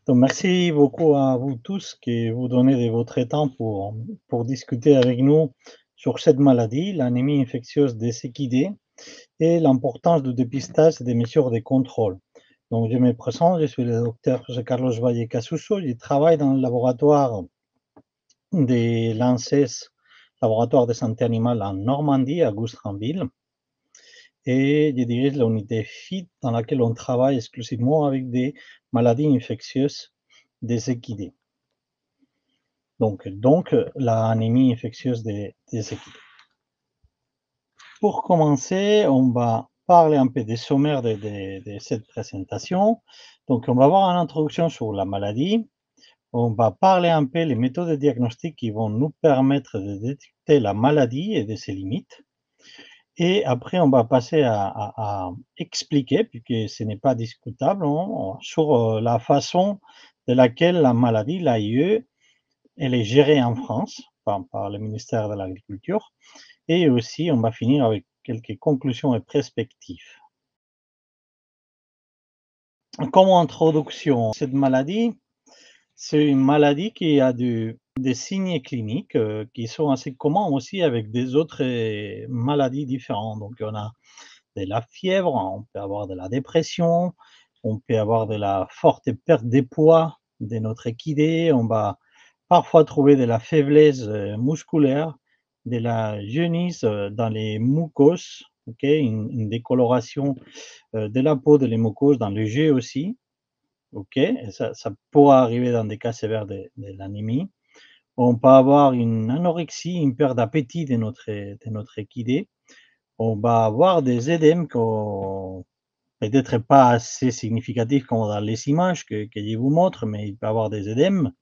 Donc merci beaucoup à vous tous qui vous donnez de votre temps pour discuter avec nous sur cette maladie, l'anémie infectieuse des équidés et l'importance du dépistage et des mesures de contrôle. Donc je me présente, je suis le docteur José Carlos Valle Casuso, je travaille dans le laboratoire de l'ANSES, laboratoire de santé animale en Normandie, à Goustranville, et je dirige l'unité FIT dans laquelle on travaille exclusivement avec des maladies infectieuses des équidés. Donc l'anémie infectieuse des équidés. Pour commencer, on va parler un peu des sommaires de cette présentation. Donc, on va voir une introduction sur la maladie. On va parler un peu des méthodes de diagnostic qui vont nous permettre de détecter la maladie et de ses limites. Et après, on va passer à expliquer, puisque ce n'est pas discutable, sur la façon de laquelle la maladie, l'AIE, elle est gérée en France par le ministère de l'Agriculture. Et aussi, on va finir avec quelques conclusions et perspectives. Comme introduction, cette maladie, c'est une maladie qui a des signes cliniques qui sont assez communs aussi avec des autres maladies différentes. Donc, on a de la fièvre, on peut avoir de la dépression, on peut avoir de la forte perte de poids de notre équidé, on va parfois trouver de la faiblesse musculaire, de la jaunisse dans les mucoses, une décoloration de la peau de les mucoses dans le jeu aussi, et ça pourra arriver dans des cas sévères de l'anémie. On peut avoir une anorexie, une perte d'appétit de notre équidé. On va avoir des édèmes peut-être pas assez significatifs comme dans les images que je vous montre, mais il peut y avoir des édèmes.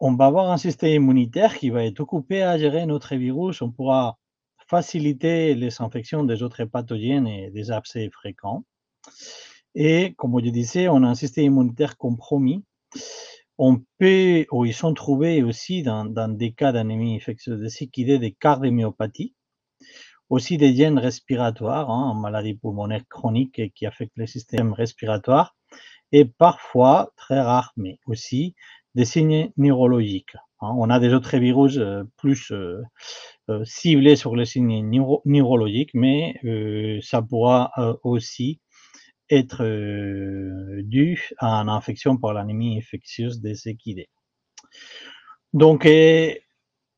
On va avoir un système immunitaire qui va être occupé à gérer notre virus. On pourra faciliter les infections des autres pathogènes et des abcès fréquents. Et comme je disais, on a un système immunitaire compromis. On peut, ou ils sont trouvés aussi dans des cas d'anémie infectieuse des équidés, des cardiomyopathies, aussi des gènes respiratoires, en maladie pulmonaire chronique qui affectent le système respiratoire, et parfois, très rare, mais aussi des signes neurologiques. On a des autres virus plus ciblés sur les signes neurologiques, mais ça pourra aussi être dû à une infection par l'anémie infectieuse des équidés. Donc,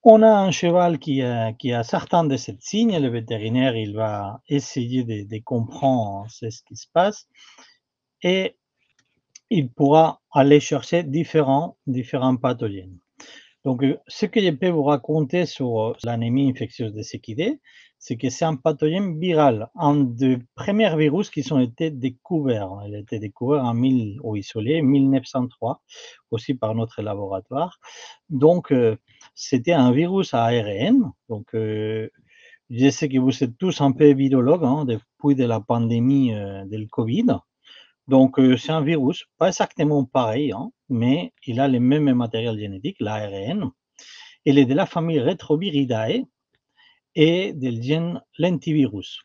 on a un cheval qui a certains de ces signes. Le vétérinaire, il va essayer de comprendre ce qui se passe et il pourra aller chercher différents pathogènes. Donc, ce que je peux vous raconter sur l'anémie infectieuse des équidés, c'est que c'est un pathogène viral, un des premiers virus qui ont été découverts. Il a été découvert ou isolé en 1903, aussi par notre laboratoire. Donc, c'était un virus à ARN. Donc, je sais que vous êtes tous un peu virologues depuis de la pandémie du Covid. Donc, c'est un virus, pas exactement pareil, mais il a le même matériel génétique, l'ARN. Il est de la famille Retroviridae et del gène lentivirus.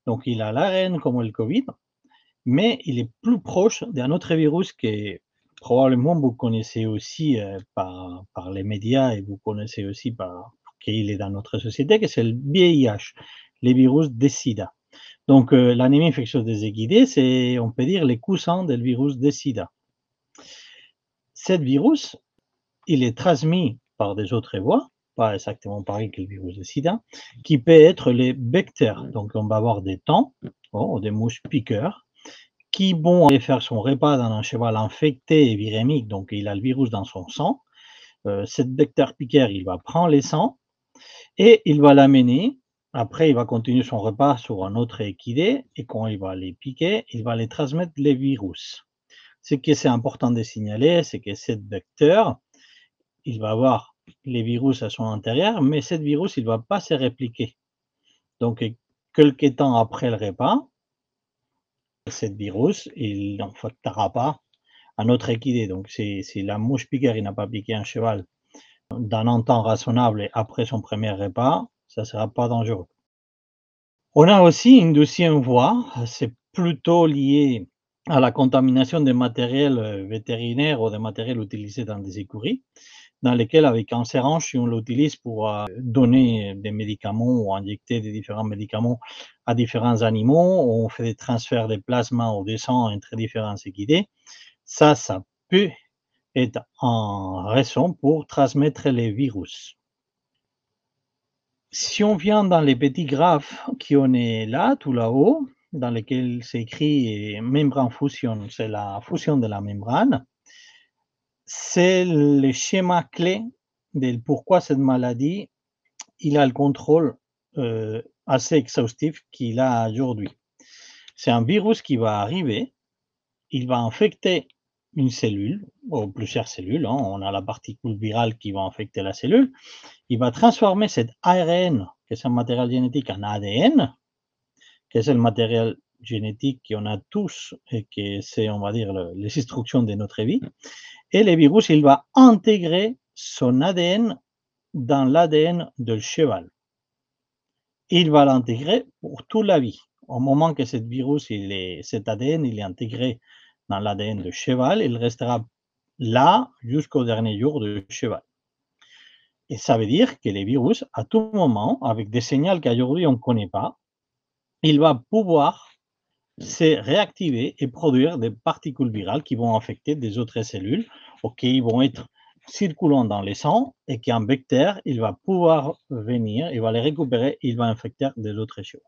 Donc, il a l'ARN comme le Covid, mais il est plus proche d'un autre virus que probablement vous connaissez aussi par les médias et vous connaissez aussi qu'il est dans notre société, que c'est le VIH, les virus des sida. Donc, l'anémie infectieuse des équidés, c'est, on peut dire, les cousins du virus des sida. Ce virus, il est transmis par des autres voies, pas exactement pareil que le virus de sida, qui peut être les vecteurs. Donc, on va avoir des tans, des mouches piqueurs, qui vont aller faire son repas dans un cheval infecté et virémique, donc il a le virus dans son sang. Cet vecteur piqueur, il va prendre les sangs et il va l'amener. Après, il va continuer son repas sur un autre équidé et quand il va les piquer, il va les transmettre les virus. Ce qui est important de signaler, c'est que ce vecteur, il va avoir les virus à son intérieur, mais ce virus, il ne va pas se répliquer. Donc, quelques temps après le repas, ce virus, il n'infectera pas un autre équidé. Donc, si la mouche piqueur n'a pas piqué un cheval dans un temps raisonnable et après son premier repas, ça ne sera pas dangereux. On a aussi une deuxième voie, c'est plutôt lié à la contamination des matériels vétérinaires ou des matériels utilisés dans des écuries, dans lesquels, avec un séringe, si on l'utilise pour donner des médicaments ou injecter des différents médicaments à différents animaux, on fait des transferts de plasma ou de sang entre différents équidés, ça peut être en raison pour transmettre les virus. Si on vient dans les petits graphes qui on est là, tout là-haut, dans lesquels c'est écrit membrane fusion, c'est la fusion de la membrane, c'est le schéma clé de pourquoi cette maladie, il a le contrôle assez exhaustif qu'il a aujourd'hui. C'est un virus qui va arriver, il va infecter une cellule, ou plusieurs cellules, hein, on a la particule virale qui va infecter la cellule, il va transformer cet ARN, qui est un matériel génétique, en ADN, qui est le matériel génétique qu'on a tous et que c'est, on va dire, les instructions de notre vie. Et le virus, il va intégrer son ADN dans l'ADN du cheval. Il va l'intégrer pour toute la vie. Au moment que cet virus, cet ADN, il est intégré dans l'ADN du cheval, il restera là jusqu'au dernier jour du cheval. Et ça veut dire que les virus, à tout moment, avec des signaux qu'aujourd'hui on ne connaît pas, il va pouvoir se réactiver et produire des particules virales qui vont infecter des autres cellules ou qui vont être circulant dans le sang et qu'un vecteur, il va pouvoir venir, il va les récupérer, il va infecter des autres choses.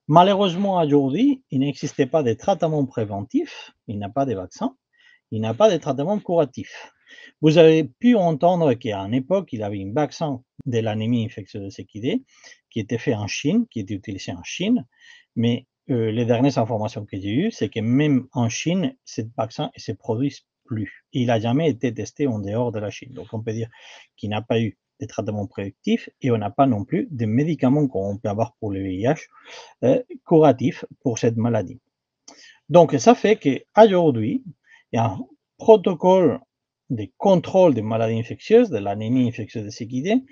Malheureusement, aujourd'hui, il n'existait pas de traitement préventif, il n'y a pas de vaccin, il n'y a pas de traitement curatif. Vous avez pu entendre qu'à une époque, il y avait un vaccin de l'anémie infectieuse équidée qui était fait en Chine, qui était utilisé en Chine, mais les dernières informations que j'ai eues, c'est que même en Chine, ce vaccin ne se produit plus. Il n'a jamais été testé en dehors de la Chine. Donc, on peut dire qu'il n'a pas eu de traitement préventif et on n'a pas non plus de médicaments qu'on peut avoir pour le VIH curatifs pour cette maladie. Donc, ça fait qu'aujourd'hui, il y a un protocole de contrôle des maladies infectieuses, de l'anémie infectieuse équidée,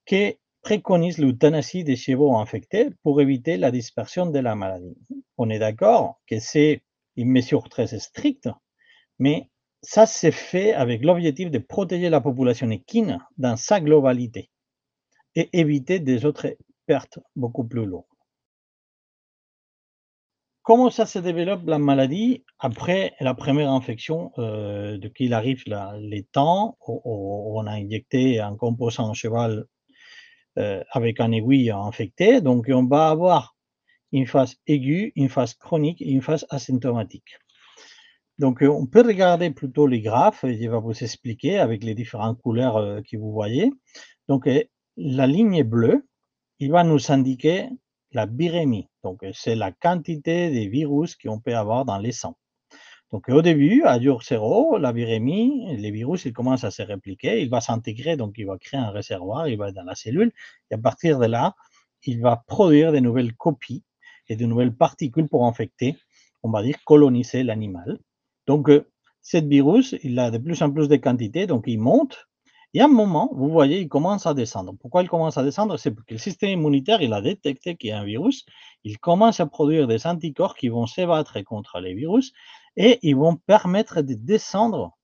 qui préconise l'euthanasie des chevaux infectés pour éviter la dispersion de la maladie. On est d'accord que c'est une mesure très stricte, mais ça s'est fait avec l'objectif de protéger la population équine dans sa globalité et éviter des autres pertes beaucoup plus lourdes. Comment ça se développe la maladie après la première infection, de qu'il arrive les temps où on a injecté un composant au cheval, avec un aiguille infecté, donc on va avoir une phase aiguë, une phase chronique et une phase asymptomatique. Donc, on peut regarder plutôt les graphes et je vais vous expliquer avec les différentes couleurs, que vous voyez. Donc, la ligne bleue, il va nous indiquer la virémie. Donc, c'est la quantité de virus qu'on peut avoir dans les sangs. Donc, au début, à jour 0, la virémie, les virus, ils commencent à se répliquer, il va s'intégrer, donc il va créer un réservoir, il va dans la cellule, et à partir de là, il va produire de nouvelles copies et de nouvelles particules pour infecter, on va dire, coloniser l'animal. Donc, ce virus, il a de plus en plus de quantité, donc il monte, et à un moment, vous voyez, il commence à descendre. Pourquoi il commence à descendre? C'est parce que le système immunitaire, il a détecté qu'il y a un virus, il commence à produire des anticorps qui vont se battre contre les virus, et ils vont permettre de descendre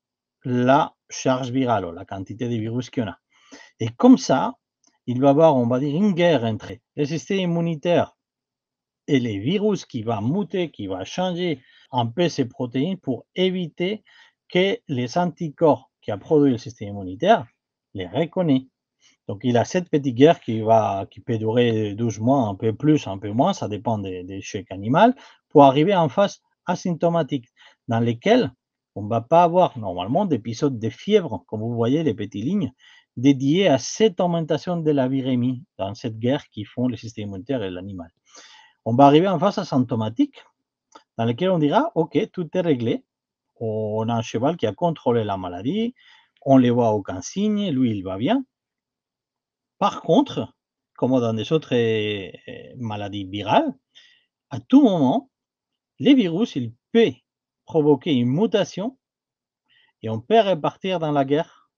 la charge virale, ou la quantité de virus qu'il y en a. Et comme ça, il va y avoir, on va dire, une guerre entre le système immunitaire et les virus qui va muter, qui va changer un peu ces protéines pour éviter que les anticorps qui a produit le système immunitaire les reconnaissent. Donc, il a cette petite guerre qui peut durer 12 mois, un peu plus, un peu moins, ça dépend de chaque animal, pour arriver en phase asymptomatique, dans lesquelles on ne va pas avoir normalement d'épisodes de fièvre, comme vous voyez les petites lignes, dédiées à cette augmentation de la virémie, dans cette guerre qui font le système immunitaire et l'animal. On va arriver en phase asymptomatique, dans laquelle on dira, OK, tout est réglé, on a un cheval qui a contrôlé la maladie, on ne le voit aucun signe, lui il va bien. Par contre, comme dans les autres maladies virales, à tout moment, les virus, ils peuvent provoquer une mutation et on peut repartir dans la guerre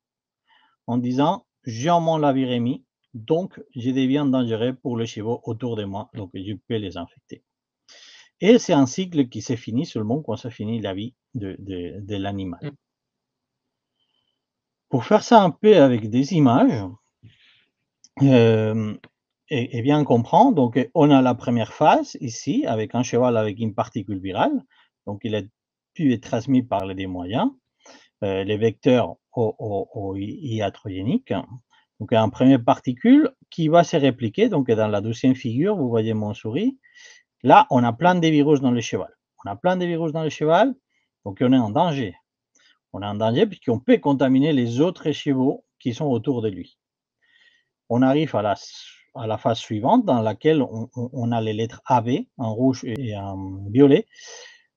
en disant j'augmente la virémie, donc je deviens dangereux pour les chevaux autour de moi, donc je peux les infecter. Et c'est un cycle qui se finit seulement quand ça finit la vie de l'animal. Mmh. Pour faire ça un peu avec des images, hem et bien comprendre, donc on a la première phase ici avec un cheval avec une particule virale, donc il a pu être transmis par les 2 moyens, les vecteurs o iatrogéniques. Donc un premier particule qui va se répliquer, donc dans la deuxième figure, vous voyez mon souris, là on a plein de virus dans le cheval. On a plein de virus dans le cheval, donc on est en danger. On est en danger puisqu'on peut contaminer les autres chevaux qui sont autour de lui. On arrive à la phase suivante dans laquelle on a les lettres AB en rouge et en violet.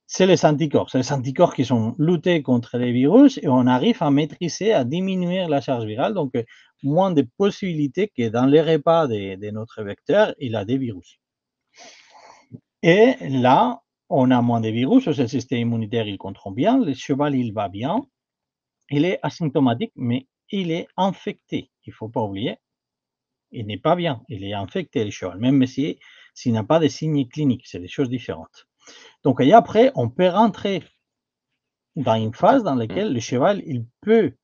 C'est les anticorps. C'est les anticorps qui sont luttés contre les virus et on arrive à maîtriser, à diminuer la charge virale. Donc, moins de possibilités que dans les repas de notre vecteur, il a des virus. Et là, on a moins de virus, le système immunitaire, il contrôle bien, le cheval, il va bien, il est asymptomatique, mais il est infecté. Il ne faut pas oublier, il n'est pas bien, il est infecté, le cheval, même s'il n'a pas de signes cliniques, c'est des choses différentes. Donc, et après, on peut rentrer dans une phase dans laquelle le cheval, il peut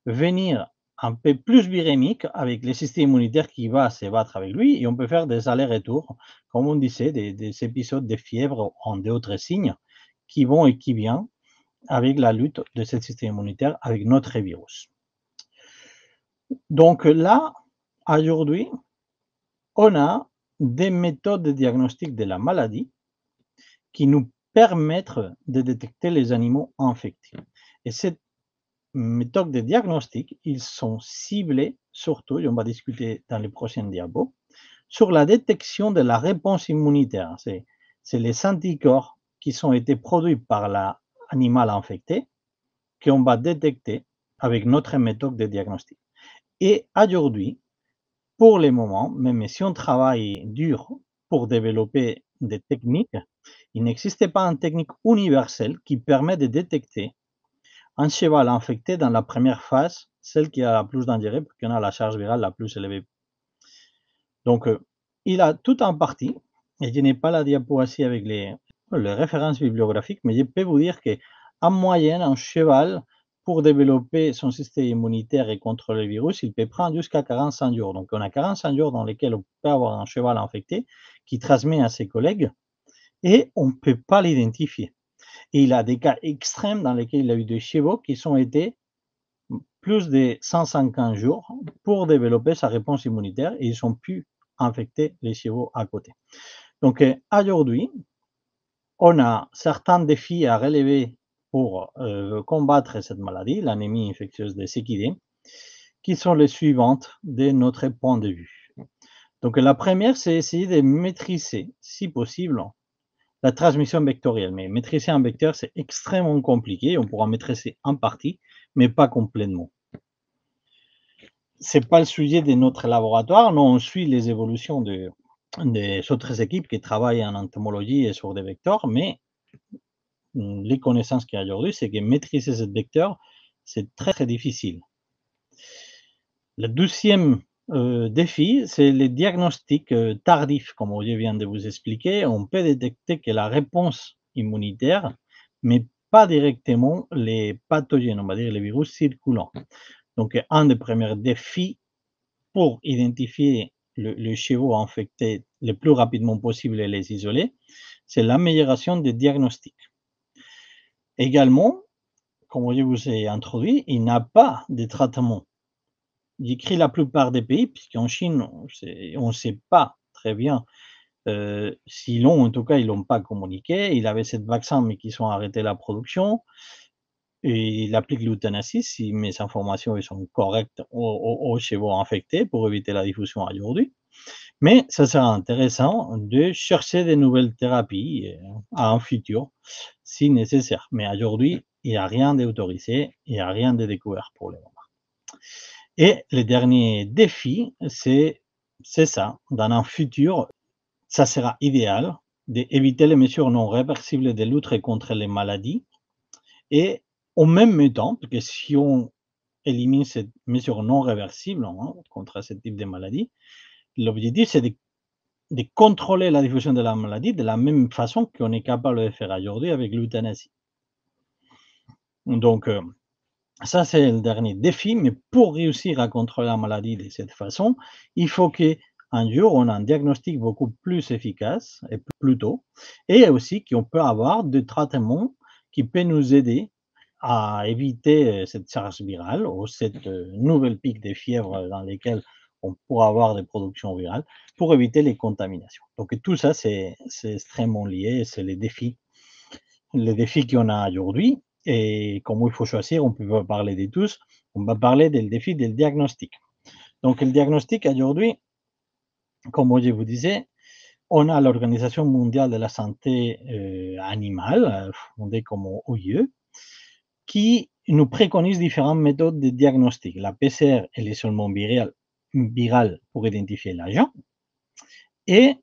venir un peu plus virémique avec le système immunitaire qui va se battre avec lui et on peut faire des allers-retours, comme on disait, des épisodes de fièvre en d'autres signes qui vont et qui viennent avec la lutte de ce système immunitaire avec notre virus. Donc là, aujourd'hui, on a des méthodes de diagnostic de la maladie qui nous permettent de détecter les animaux infectés. Et cette méthodes de diagnostic, ils sont ciblés surtout, et on va discuter dans les prochaines diapos, sur la détection de la réponse immunitaire. C'est les anticorps qui ont été produits par l'animal infecté qu'on va détecter avec notre méthode de diagnostic. Et aujourd'hui, pour le moment, même si on travaille dur pour développer des techniques, il n'existe pas une technique universelle qui permet de détecter un cheval infecté dans la première phase, celle qui a la plus dangereux, parce qu'on a la charge virale la plus élevée. Donc, il a tout en partie, et je n'ai pas la diapo ici avec les références bibliographiques, mais je peux vous dire qu'en moyenne, un cheval, pour développer son système immunitaire et contrôler le virus, il peut prendre jusqu'à 45 jours. Donc, on a 45 jours dans lesquels on peut avoir un cheval infecté qui transmet à ses collègues et on ne peut pas l'identifier. Et il a des cas extrêmes dans lesquels il a eu des chevaux qui ont été plus de 150 jours pour développer sa réponse immunitaire et ils ont pu infecter les chevaux à côté. Donc aujourd'hui, on a certains défis à relever pour combattre cette maladie, l'anémie infectieuse des équidés, qui sont les suivantes de notre point de vue. Donc la première, c'est essayer de maîtriser, si possible, la transmission vectorielle. Mais maîtriser un vecteur, c'est extrêmement compliqué. On pourra maîtriser en partie, mais pas complètement. C'est pas le sujet de notre laboratoire. Nous, on suit les évolutions des autres équipes qui travaillent en entomologie et sur des vecteurs, mais les connaissances qu'il y a aujourd'hui, c'est que maîtriser ce vecteur, c'est très, très difficile. Le deuxième défi, c'est les diagnostics tardifs, comme je viens de vous expliquer. On peut détecter que la réponse immunitaire, mais pas directement les pathogènes, on va dire les virus circulants. Donc, un des premiers défis pour identifier les chevaux infectés le plus rapidement possible et les isoler, c'est l'amélioration des diagnostics. Également, comme je vous ai introduit, il n'y a pas de traitement. J'écris la plupart des pays, puisqu'en Chine, on ne sait pas très bien s'ils l'ont, en tout cas, ils ne l'ont pas communiqué. Il avait cette vaccin, mais qui ont arrêté la production. Et il applique l'euthanasie si mes informations sont correctes aux chevaux infectés pour éviter la diffusion aujourd'hui. Mais ça sera intéressant de chercher de nouvelles thérapies à un futur, si nécessaire. Mais aujourd'hui, il n'y a rien d'autorisé, il n'y a rien de découvert pour le moment. Et le dernier défi, c'est ça. Dans un futur, ça sera idéal d'éviter les mesures non réversibles de lutte contre les maladies et en même temps, parce que si on élimine cette mesure non réversible contre ce type de maladie, l'objectif, c'est de de contrôler la diffusion de la maladie de la même façon qu'on est capable de faire aujourd'hui avec l'euthanasie. Donc, ça, c'est le dernier défi, mais pour réussir à contrôler la maladie de cette façon, il faut qu'un jour, on a un diagnostic beaucoup plus efficace et plus tôt, et aussi qu'on peut avoir des traitements qui peuvent nous aider à éviter cette charge virale ou cette nouvelle pic de fièvre dans lesquelles on pourra avoir des productions virales pour éviter les contaminations. Donc tout ça, c'est extrêmement lié, c'est les défis qu'on a aujourd'hui. Et comme il faut choisir, on ne peut pas parler de tous. On va parler du défi du diagnostic. Donc, le diagnostic aujourd'hui, comme je vous disais, on a l'Organisation mondiale de la santé animale, fondée comme OIE, qui nous préconise différentes méthodes de diagnostic. La PCR et l'isolement viral pour identifier l'agent, et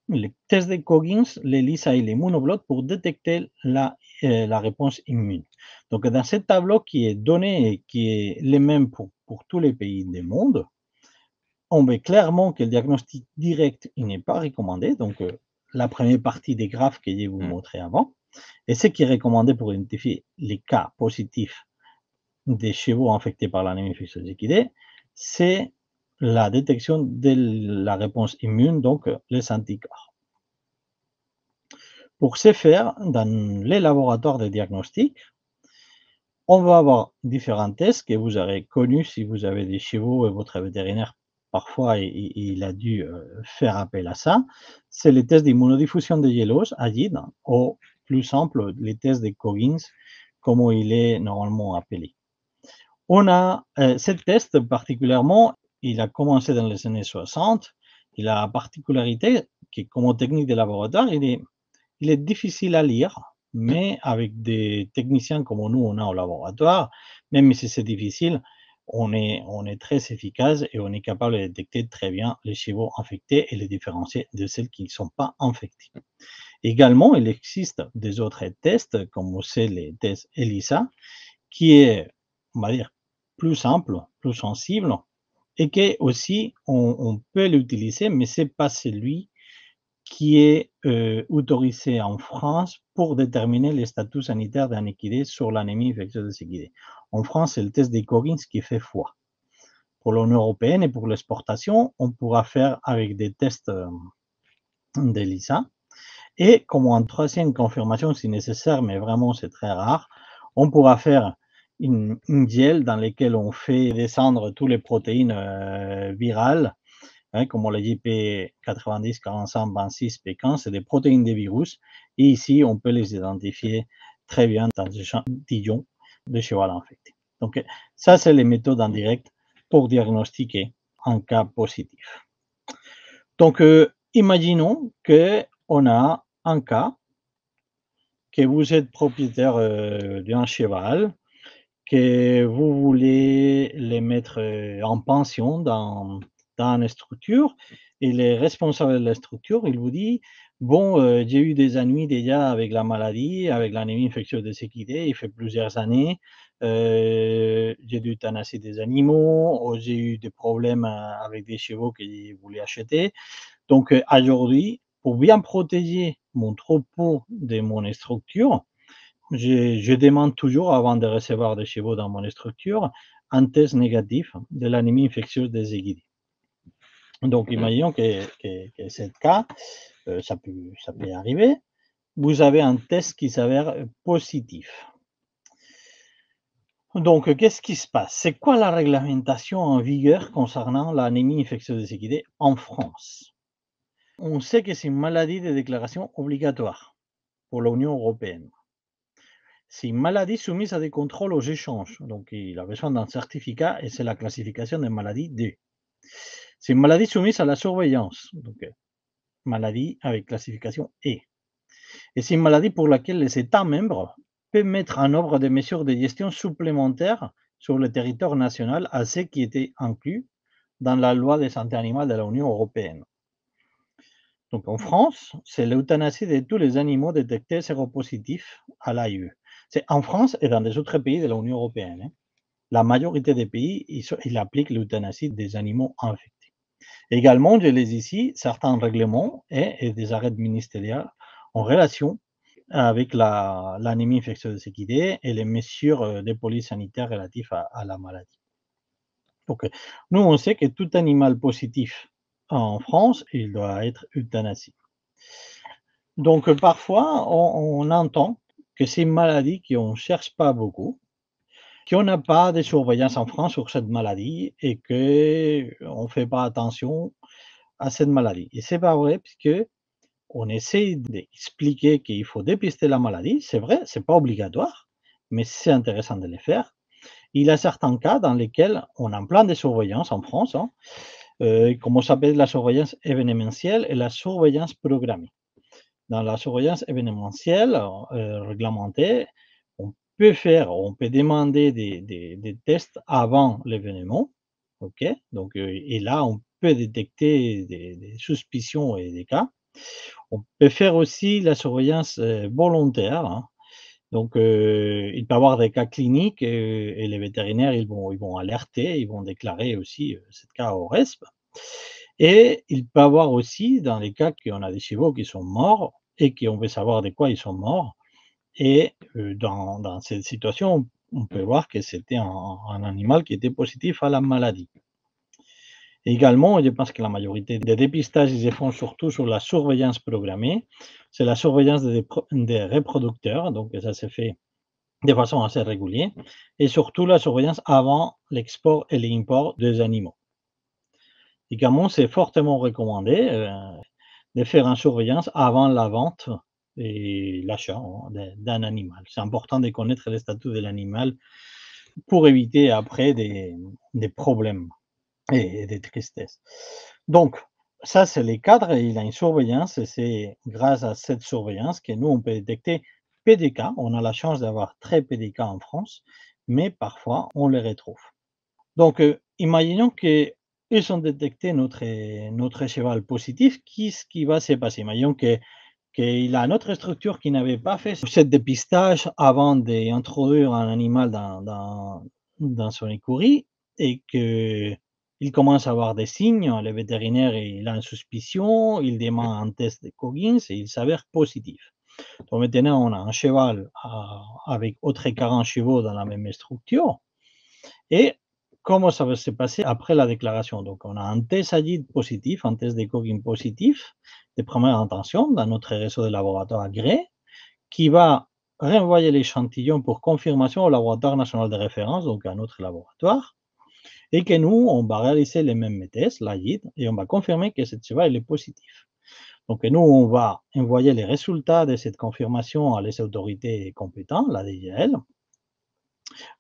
les tests de Coggins, l'ELISA et l'immunoblot pour détecter la réponse immune. Donc, dans ce tableau qui est donné et qui est le même pour tous les pays du monde, on voit clairement que le diagnostic direct il n'est pas recommandé. Donc, la première partie des graphes que je vous montrais avant, et ce qui est recommandé pour identifier les cas positifs des chevaux infectés par l'anémie infectieuse équidée, c'est la détection de la réponse immune, donc les anticorps. Pour ce faire, dans les laboratoires de diagnostic, on va avoir différents tests que vous aurez connus si vous avez des chevaux et votre vétérinaire, parfois, il a dû faire appel à ça. C'est les tests d'immunodiffusion de Yellows, AGID, ou plus simple, les tests de Coggins, comme il est normalement appelé. On a ce test particulièrement, il a commencé dans les années 60. Il a la particularité que, comme technique de laboratoire, il est difficile à lire, mais avec des techniciens comme nous, on a au laboratoire, même si c'est difficile, on est très efficace et on est capable de détecter très bien les chevaux infectés et les différencier de celles qui ne sont pas infectés. Également, il existe des autres tests, comme c'est les tests ELISA, qui est, on va dire, plus simple, plus sensible, et que aussi on peut l'utiliser, mais c'est pas celui qui est autorisé en France pour déterminer le statut sanitaire d'un équidé sur l'anémie infectieuse des équidés. En France, c'est le test des Coggins qui fait foi. Pour l'Union européenne et pour l'exportation, on pourra faire avec des tests d'ELISA. Et comme en troisième confirmation, si nécessaire, mais vraiment c'est très rare, on pourra faire une gel dans laquelle on fait descendre toutes les protéines virales, comme on l'a dit, P90, 45, 26, P15, c'est des protéines des virus. Et ici, on peut les identifier très bien dans des échantillons de cheval infecté. Donc, ça, c'est les méthodes en direct pour diagnostiquer un cas positif. Donc, imaginons qu'on a un cas, que vous êtes propriétaire d'un cheval, que vous voulez les mettre en pension dans une structure, et le responsable de la structure, il vous dit, bon, j'ai eu des ennuis déjà avec la maladie, avec l'anémie infectieuse des équidés, il fait plusieurs années, j'ai dû euthanasier des animaux, ou j'ai eu des problèmes avec des chevaux que je voulais acheter. Donc aujourd'hui, pour bien protéger mon troupeau de mon structure, je demande toujours, avant de recevoir des chevaux dans mon structure, un test négatif de l'anémie infectieuse des équidés. Donc, imaginons que c'est le cas, ça peut arriver. Vous avez un test qui s'avère positif. Donc, qu'est-ce qui se passe? C'est quoi la réglementation en vigueur concernant l'anémie infectieuse des équidés en France? On sait que c'est une maladie de déclaration obligatoire pour l'Union européenne. C'est une maladie soumise à des contrôles aux échanges. Donc, il a besoin d'un certificat et c'est la classification des maladies D. C'est une maladie soumise à la surveillance. Donc, maladie avec classification E. Et c'est une maladie pour laquelle les États membres peuvent mettre en œuvre des mesures de gestion supplémentaires sur le territoire national à ceux qui étaient inclus dans la loi de santé animale de l'Union européenne. Donc en France, c'est l'euthanasie de tous les animaux détectés séropositifs à l'AIE. C'est en France et dans les autres pays de l'Union européenne. La majorité des pays, ils appliquent l'euthanasie des animaux infectés. Également, je lis ici certains règlements et des arrêts ministériels en relation avec l'anémie infectieuse des équidés et les mesures de police sanitaire relatives à la maladie. Donc, nous, on sait que tout animal positif en France, il doit être euthanasié. Donc, parfois, on entend que c'est une maladie qu'on ne cherche pas beaucoup, qu'on n'a pas de surveillance en France sur cette maladie et qu'on ne fait pas attention à cette maladie. Et c'est pas vrai, puisque on essaie d'expliquer qu'il faut dépister la maladie. C'est vrai, c'est pas obligatoire, mais c'est intéressant de le faire. Il y a certains cas dans lesquels on a un plan de surveillance en France, hein, comment s'appelle la surveillance événementielle et la surveillance programmée. Dans la surveillance événementielle réglementée, on peut demander des tests avant l'événement, ok? Donc, et là, on peut détecter des suspicions et des cas. On peut faire aussi la surveillance volontaire, hein. Donc, il peut y avoir des cas cliniques et les vétérinaires, ils vont alerter, ils vont déclarer aussi ce cas au RESP. Et il peut y avoir aussi, dans les cas qu'on a des chevaux qui sont morts et qu'on veut savoir de quoi ils sont morts. Et dans cette situation, on peut voir que c'était un animal qui était positif à la maladie. Également, je pense que la majorité des dépistages, ils se font surtout sur la surveillance programmée. C'est la surveillance des reproducteurs, donc ça se fait de façon assez régulière, et surtout la surveillance avant l'export et l'import des animaux. Également, c'est fortement recommandé de faire une surveillance avant la vente et l'achat, hein, d'un animal. C'est important de connaître le statut de l'animal pour éviter après des problèmes et des tristesses. Donc, ça, c'est les cadres et il a une surveillance et c'est grâce à cette surveillance que nous, on peut détecter peu de cas. On a la chance d'avoir très peu de cas en France, mais parfois, on les retrouve. Donc, imaginons qu'ils ont détecté notre cheval positif, qu'est-ce qui va se passer? Imaginons qu'il a une autre structure qui n'avait pas fait ce dépistage avant d'introduire un animal dans son écurie et qu'il commence à avoir des signes. Le vétérinaire, il a une suspicion, il demande un test de Coggins et il s'avère positif. Donc maintenant, on a un cheval avec autres 40 chevaux dans la même structure. Et comment ça va se passer après la déclaration? Donc, on a un test AGID positif, un test de Coggins positif de première intention dans notre réseau de laboratoires agréés qui va renvoyer l'échantillon pour confirmation au laboratoire national de référence, donc à notre laboratoire, et que nous, on va réaliser les mêmes tests, l'AGID, et on va confirmer que ce cheval est positif. Donc, nous, on va envoyer les résultats de cette confirmation à les autorités compétentes, la DGL,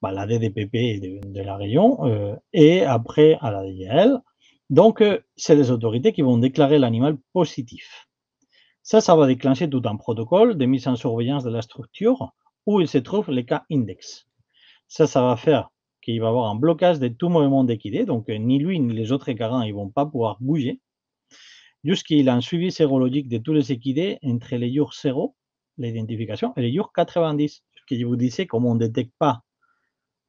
la DDPP de la région, et après à la DGL. Donc, c'est les autorités qui vont déclarer l'animal positif. Ça va déclencher tout un protocole de mise en surveillance de la structure où il se trouve les cas index. Ça va faire qu'il va y avoir un blocage de tout mouvement d'équidé, donc ni lui ni les autres garants ils vont pas pouvoir bouger, jusqu'il a un suivi sérologique de tous les équidés entre les jours 0, l'identification, et les jours 90. Ce que je vous disais, comme on ne détecte pas,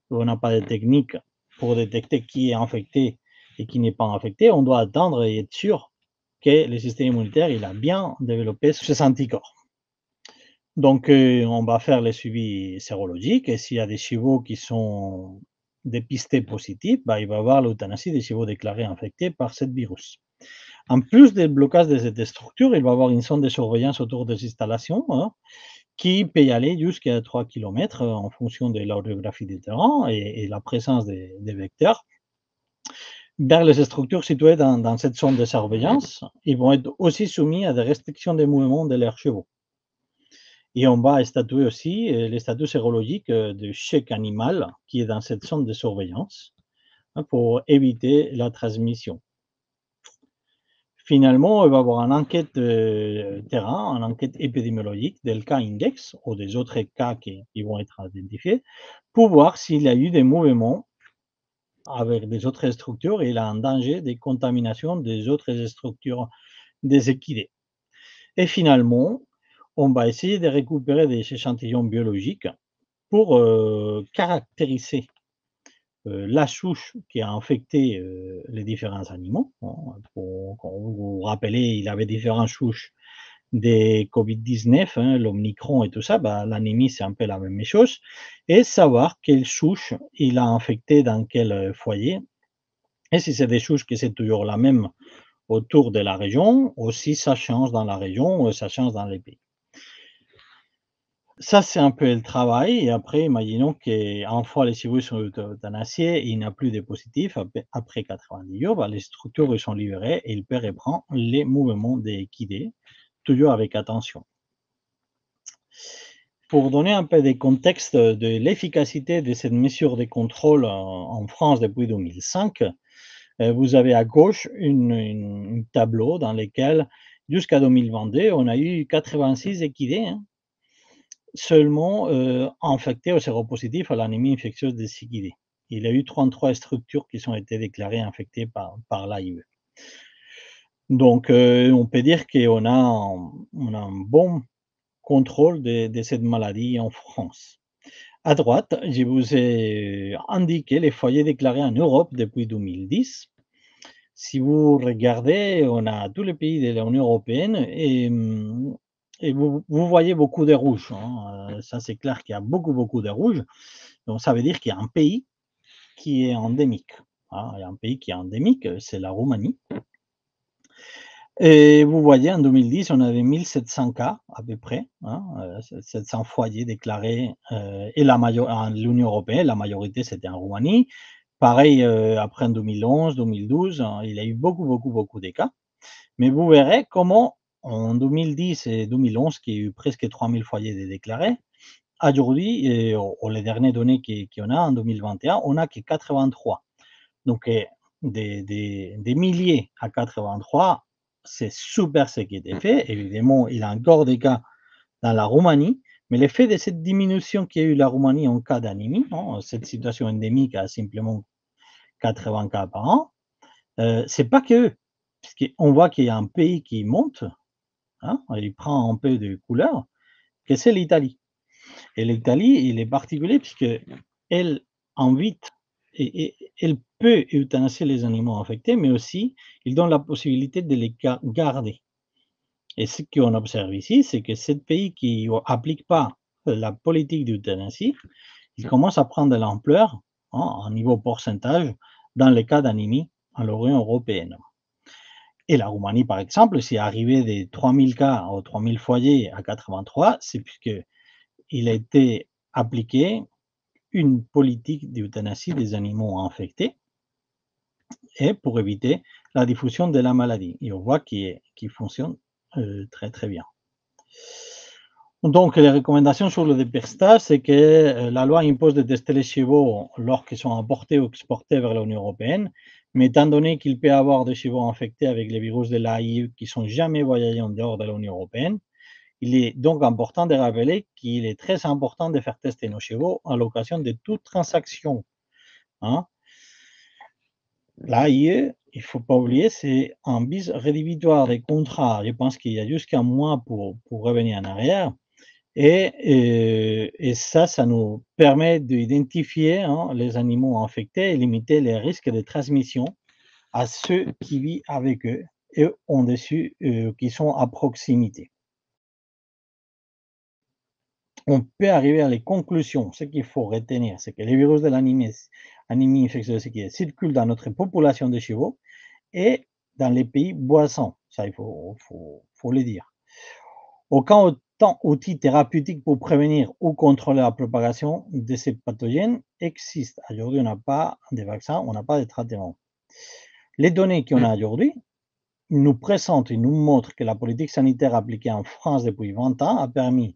on n'a pas de technique pour détecter qui est infecté et qui n'est pas infecté, on doit attendre et être sûr que le système immunitaire il a bien développé ses anticorps. Donc, on va faire les suivis sérologiques et s'il y a des chevaux qui sont dépistés positifs, il va y avoir l'euthanasie des chevaux déclarés infectés par ce virus. En plus des blocages de cette structure, il va y avoir une zone de surveillance autour des installations, hein, qui peut y aller jusqu'à 3 km en fonction de l'orographe du terrain et la présence des vecteurs. Vers les structures situées dans cette zone de surveillance, ils vont être aussi soumis à des restrictions de mouvement de leurs chevaux. Et on va statuer aussi les statuts sérologiques de chaque animal qui est dans cette zone de surveillance, hein, pour éviter la transmission. Finalement, il va y avoir une enquête terrain, une enquête épidémiologique del cas index ou des autres cas qui vont être identifiés pour voir s'il y a eu des mouvements avec des autres structures et il y a un danger de contamination des autres structures des équidés. Et finalement, on va essayer de récupérer des échantillons biologiques pour caractériser la souche qui a infecté les différents animaux, hein. Quand vous vous rappelez, il avait différentes souches des Covid-19, hein, l'Omicron et tout ça, bah, l'anémie, c'est un peu la même chose. Et savoir quelle souche il a infecté dans quel foyer. Et si c'est des souches que c'est toujours la même autour de la région, aussi ça change dans la région, ça change dans les pays. Ça, c'est un peu le travail. Et après, imaginons qu'une fois les chevaux sont euthanasiés et il n'y a plus de positifs, après 90 jours, bah, les structures ils sont libérées et il peut reprendre les mouvements des équidés, toujours avec attention. Pour donner un peu de contexte de l'efficacité de cette mesure de contrôle en France depuis 2005, vous avez à gauche un tableau dans lequel, jusqu'à 2022, on a eu 86 équidés, hein, seulement infectés au séropositif à l'anémie infectieuse des équidés. Il y a eu 33 structures qui ont été déclarées infectées par l'AIE. Donc, on peut dire qu'on a un bon contrôle de cette maladie en France. À droite, je vous ai indiqué les foyers déclarés en Europe depuis 2010. Si vous regardez, on a tous les pays de l'Union européenne et vous voyez beaucoup de rouge, hein. Ça, c'est clair qu'il y a beaucoup de rouge. Donc, ça veut dire qu'il y a un pays qui est endémique, hein. Il y a un pays qui est endémique, c'est la Roumanie. Et vous voyez, en 2010, on avait 1700 cas à peu près, hein, 700 foyers déclarés, et en l'Union européenne, la majorité, c'était en Roumanie. Pareil, après en 2011, 2012, hein, il y a eu beaucoup de cas. Mais vous verrez comment en 2010 et 2011, qu'il y a eu presque 3000 foyers de déclarés, aujourd'hui, les dernières données qu'on a en 2021, on n'a que 83. Donc, des milliers à 83, c'est super ce qui a été fait. Évidemment, il y a encore des cas dans la Roumanie, mais l'effet de cette diminution qu'il y a eu la Roumanie en cas d'anémie, hein, cette situation endémique à simplement 80 cas par an, c'est pas qu'eux, puisqu'on voit qu'il y a un pays qui monte, hein, il prend un peu de couleur, que c'est l'Italie. Et l'Italie, il est particulier puisqu'elle invite et elle peut euthanasier les animaux infectés, mais aussi il donne la possibilité de les garder. Et ce qu'on observe ici, c'est que ce pays qui n'applique pas la politique d'euthanasie, il commence à prendre de l'ampleur, hein, en niveau pourcentage, dans les cas d'anémie à l'Union européenne. Et la Roumanie, par exemple, s'est arrivé des 3000 cas aux 3000 foyers à 83, c'est puisqu'il a été appliqué une politique d'euthanasie des animaux infectés et pour éviter la diffusion de la maladie. Et on voit qu'il fonctionne très bien. Donc, les recommandations sur le dépistage, c'est que la loi impose de tester les chevaux lorsqu'ils sont importés ou exportés vers l'Union européenne, mais étant donné qu'il peut y avoir des chevaux infectés avec les virus de l'AIE qui ne sont jamais voyagés en dehors de l'Union européenne, il est donc important de rappeler qu'il est très important de faire tester nos chevaux à l'occasion de toute transaction, hein. L'AIE, il ne faut pas oublier, c'est un bis rédhibitoire des contrats. Je pense qu'il y a jusqu'à mois pour revenir en arrière. Et ça nous permet d'identifier, hein, les animaux infectés et limiter les risques de transmission à ceux qui vivent avec eux et au-dessus, qui sont à proximité. On peut arriver à les conclusions. Ce qu'il faut retenir, c'est que les virus de l'anémie infectieuse qui circulent dans notre population de chevaux et dans les pays voisins. Ça, il faut le dire. Aucun outil thérapeutique pour prévenir ou contrôler la propagation de ces pathogènes existe. Aujourd'hui, on n'a pas de vaccin, on n'a pas de traitement. Les données qu'on a aujourd'hui nous présentent et nous montrent que la politique sanitaire appliquée en France depuis 20 ans a permis,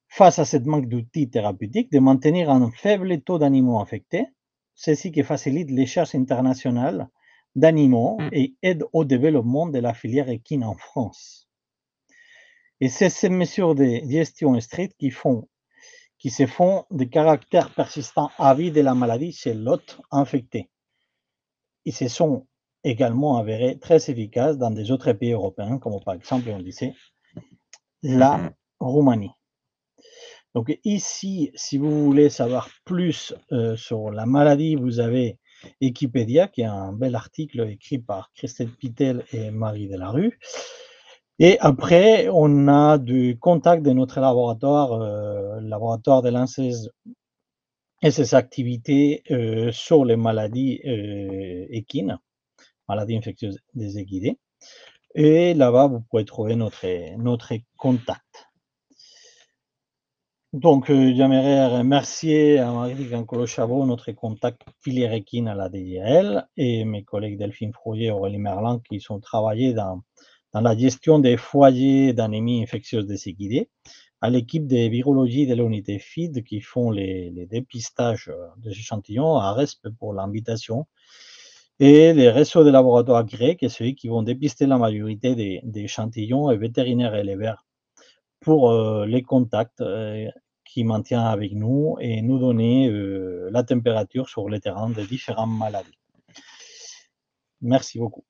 face à ce manque d'outils thérapeutiques, de maintenir un faible taux d'animaux infectés, ceci qui facilite les chasses internationales d'animaux et aide au développement de la filière équine en France. Et c'est ces mesures de gestion strictes qui se font de caractère persistant à vie de la maladie chez l'hôte infecté. Ils se sont également avérés très efficaces dans des autres pays européens, comme par exemple, on disait, la Roumanie. Donc ici, si vous voulez savoir plus, sur la maladie, vous avez Wikipédia, qui est un bel article écrit par Christelle Pitel et Marie Delarue. Et après, on a du contact de notre laboratoire, laboratoire de l'ANSES et ses activités, sur les maladies, équines, maladies infectieuses des équidés. Et là-bas, vous pouvez trouver notre contact. Donc, j'aimerais remercier à Marie Gancolo-Chabot, notre contact filière équine à la DIAL, et mes collègues Delphine Frouillet et Aurélie Merlan qui sont travaillés dans la gestion des foyers d'anémie infectieuse des équidés, à l'équipe de virologie de l'unité FID qui font les dépistages des échantillons, à RESP pour l'invitation, et les réseaux de laboratoires grecs, et ceux qui vont dépister la majorité des échantillons, et vétérinaires et éleveurs pour les contacts qui maintient avec nous et nous donner la température sur le terrain des différentes maladies. Merci beaucoup.